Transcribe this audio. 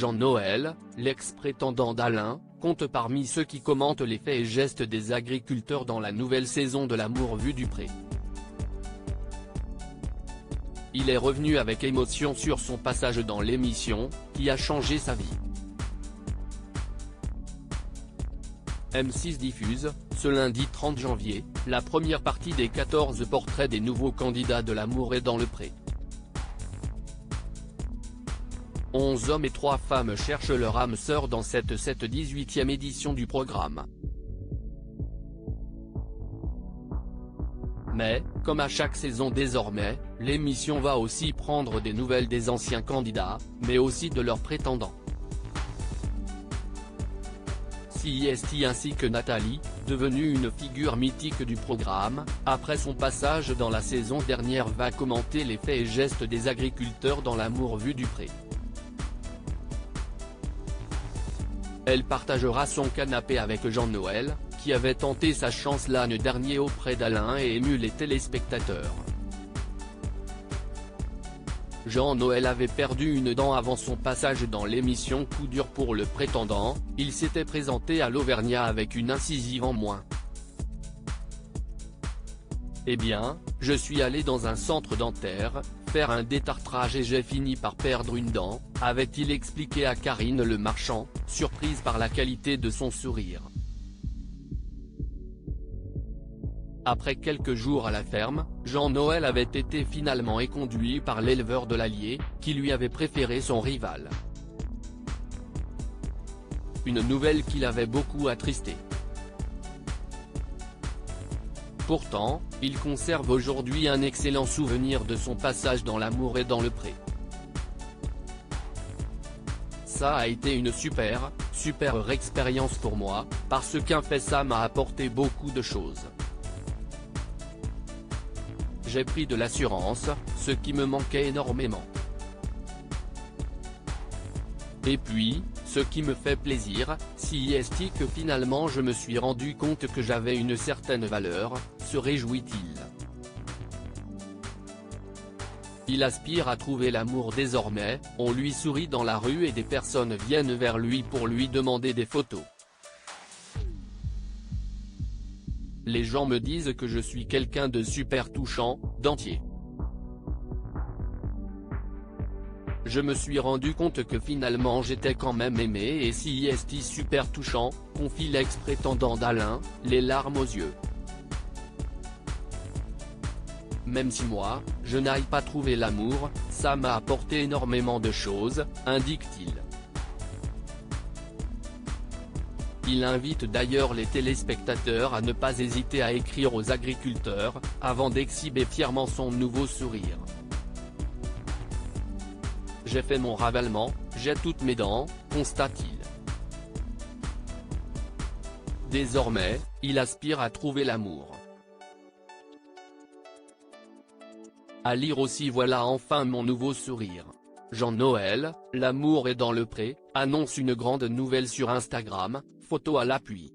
Jean-Noël, l'ex-prétendant d'Alain, compte parmi ceux qui commentent les faits et gestes des agriculteurs dans la nouvelle saison de L'amour vu du pré. Il est revenu avec émotion sur son passage dans l'émission, qui a changé sa vie. M6 diffuse, ce lundi 30 janvier, la première partie des 14 portraits des nouveaux candidats de L'amour est dans le pré. 11 hommes et 3 femmes cherchent leur âme sœur dans cette 18e édition du programme. Mais, comme à chaque saison désormais, l'émission va aussi prendre des nouvelles des anciens candidats, mais aussi de leurs prétendants. CIST ainsi que Nathalie, devenue une figure mythique du programme, après son passage dans la saison dernière va commenter les faits et gestes des agriculteurs dans L'amour vu du pré. Elle partagera son canapé avec Jean-Noël, qui avait tenté sa chance l'année dernière auprès d'Alain et ému les téléspectateurs. Jean-Noël avait perdu une dent avant son passage dans l'émission Coup dur pour le prétendant, il s'était présenté à l'Auvergnat avec une incisive en moins. Eh bien, je suis allé dans un centre dentaire, faire un détartrage et j'ai fini par perdre une dent, avait-il expliqué à Karine Le Marchand, surprise par la qualité de son sourire. Après quelques jours à la ferme, Jean-Noël avait été finalement éconduit par l'éleveur de l'Allier, qui lui avait préféré son rival. Une nouvelle qui l'avait beaucoup attristé. Pourtant, il conserve aujourd'hui un excellent souvenir de son passage dans L'amour est dans le pré. Ça a été une super expérience pour moi, parce qu'un fait ça m'a apporté beaucoup de choses. J'ai pris de l'assurance, ce qui me manquait énormément. Et puis, ce qui me fait plaisir, c'est que finalement je me suis rendu compte que j'avais une certaine valeur, se réjouit-il. Il aspire à trouver l'amour désormais, on lui sourit dans la rue et des personnes viennent vers lui pour lui demander des photos. Les gens me disent que je suis quelqu'un de super touchant, d'entier. Je me suis rendu compte que finalement j'étais quand même aimé et c'est super touchant, confie l'ex-prétendant d'Alain, les larmes aux yeux. Même si moi, je n'aille pas trouver l'amour, ça m'a apporté énormément de choses, indique-t-il. Il invite d'ailleurs les téléspectateurs à ne pas hésiter à écrire aux agriculteurs, avant d'exhiber fièrement son nouveau sourire. J'ai fait mon ravalement, j'ai toutes mes dents, constate-t-il. Désormais, il aspire à trouver l'amour. À lire aussi voilà enfin mon nouveau sourire. Jean-Noël, L'amour est dans le pré, annonce une grande nouvelle sur Instagram, photo à l'appui.